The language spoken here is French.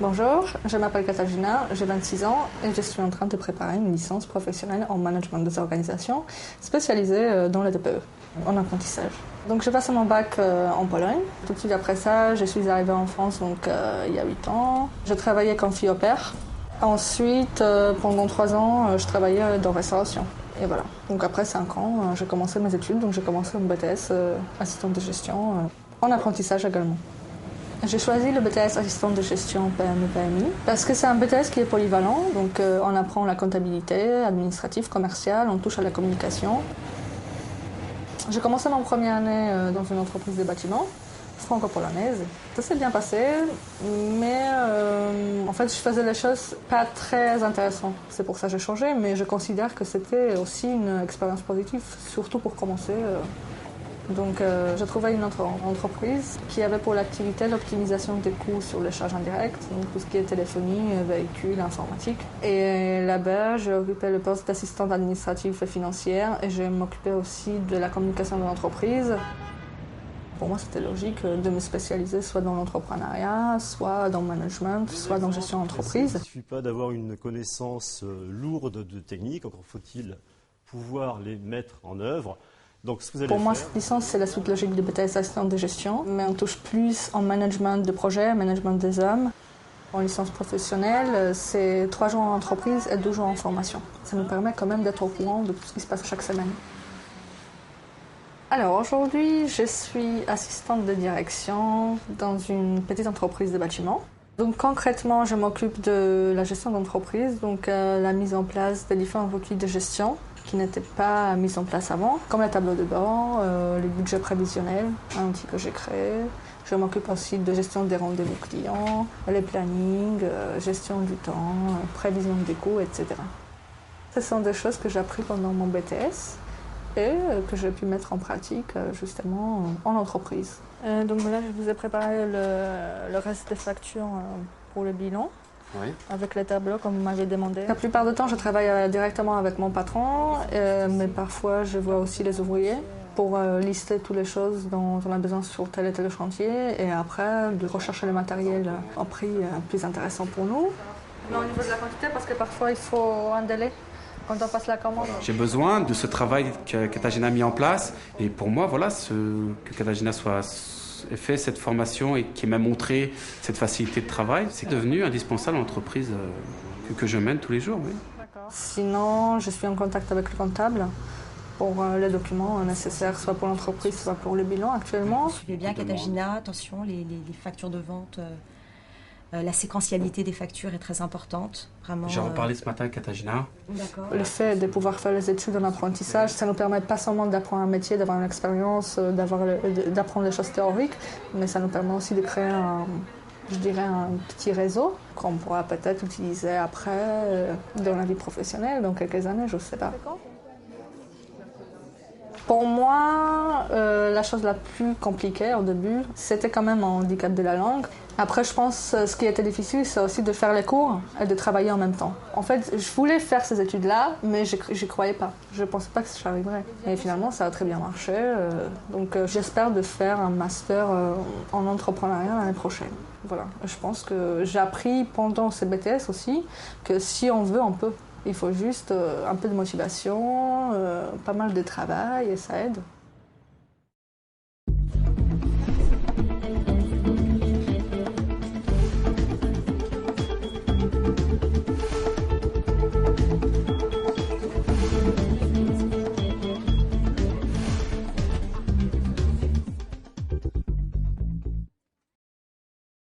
Bonjour, je m'appelle Katarzyna, j'ai 26 ans et je suis en train de préparer une licence professionnelle en management des organisations spécialisée dans le DPE, en apprentissage. Donc j'ai passé mon bac en Pologne. Tout de suite après ça, je suis arrivée en France il y a 8 ans. Je travaillais comme fille au pair. Ensuite, pendant 3 ans, je travaillais dans restauration. Et voilà. Donc après 5 ans, j'ai commencé mes études. Donc j'ai commencé mon BTS assistante de gestion en apprentissage également. J'ai choisi le BTS assistant de gestion PME-PMI parce que c'est un BTS qui est polyvalent, donc on apprend la comptabilité, administrative, commerciale, on touche à la communication. J'ai commencé mon première année dans une entreprise de bâtiment franco-polonaise. Ça s'est bien passé, mais en fait je faisais les choses pas très intéressantes. C'est pour ça que j'ai changé, mais je considère que c'était aussi une expérience positive, surtout pour commencer. Donc j'ai trouvé une autre entreprise qui avait pour l'activité l'optimisation des coûts sur les charges indirectes, donc tout ce qui est téléphonie, véhicules, informatique. Et là-bas, j'ai occupé le poste d'assistante administrative et financière et je m'occupais aussi de la communication de l'entreprise. Pour moi, c'était logique de me spécialiser soit dans l'entrepreneuriat, soit dans le management, soit dans la gestion d'entreprise. Il ne suffit pas d'avoir une connaissance lourde de techniques, encore faut-il pouvoir les mettre en œuvre. Donc, ce que vous allez Pour moi, faire... cette licence, c'est la suite logique du BTS assistant de gestion, mais on touche plus en management de projet, management des hommes. En licence professionnelle, c'est 3 jours en entreprise et 2 jours en formation. Ça nous permet quand même d'être au courant de tout ce qui se passe chaque semaine. Alors aujourd'hui, je suis assistante de direction dans une petite entreprise de bâtiment. Donc concrètement, je m'occupe de la gestion d'entreprise, donc la mise en place des différents outils de gestion qui n'étaient pas mis en place avant, comme les tableaux de bord, les budgets prévisionnels, un outil que j'ai créé. Je m'occupe aussi de gestion des rendez-vous clients, les plannings, gestion du temps, prévision des coûts, etc. Ce sont des choses que j'ai apprises pendant mon BTS et que j'ai pu mettre en pratique justement en entreprise. Donc là, je vous ai préparé le reste des factures pour le bilan. Oui. Avec les tableaux, comme vous m'avez demandé. La plupart du temps, je travaille directement avec mon patron, mais parfois, je vois aussi les ouvriers pour lister toutes les choses dont on a besoin sur tel et tel chantier, et après, de rechercher le matériel au prix plus intéressant pour nous. Mais au niveau de la quantité, parce que parfois, il faut un délai quand on passe la commande. J'ai besoin de ce travail que Katarzyna a mis en place, et pour moi, voilà, que Katarzyna ait fait cette formation et qui m'a montré cette facilité de travail, c'est devenu indispensable à l'entreprise que je mène tous les jours. Oui. Sinon, je suis en contact avec le comptable pour les documents nécessaires, soit pour l'entreprise, soit pour le bilan actuellement. Suivez bien Katarzyna, attention, les factures de vente, la séquentialité des factures est très importante. J'ai reparlé ce matin avec Katarzyna. Le fait de pouvoir faire les études en apprentissage, ça nous permet pas seulement d'apprendre un métier, d'avoir une expérience, d'apprendre les choses théoriques, mais ça nous permet aussi de créer un petit réseau qu'on pourra peut-être utiliser après dans la vie professionnelle, dans quelques années, je ne sais pas. Pour moi, la chose la plus compliquée au début, c'était quand même un handicap de la langue. Après, je pense que ce qui était difficile, c'est aussi de faire les cours et de travailler en même temps. En fait, je voulais faire ces études-là, mais je n'y croyais pas. Je ne pensais pas que j'arriverais. Et finalement, ça a très bien marché. Donc, j'espère de faire un master en entrepreneuriat l'année prochaine. Voilà. Je pense que j'ai appris pendant ce BTS aussi que si on veut, on peut. Il faut juste un peu de motivation, pas mal de travail et ça aide.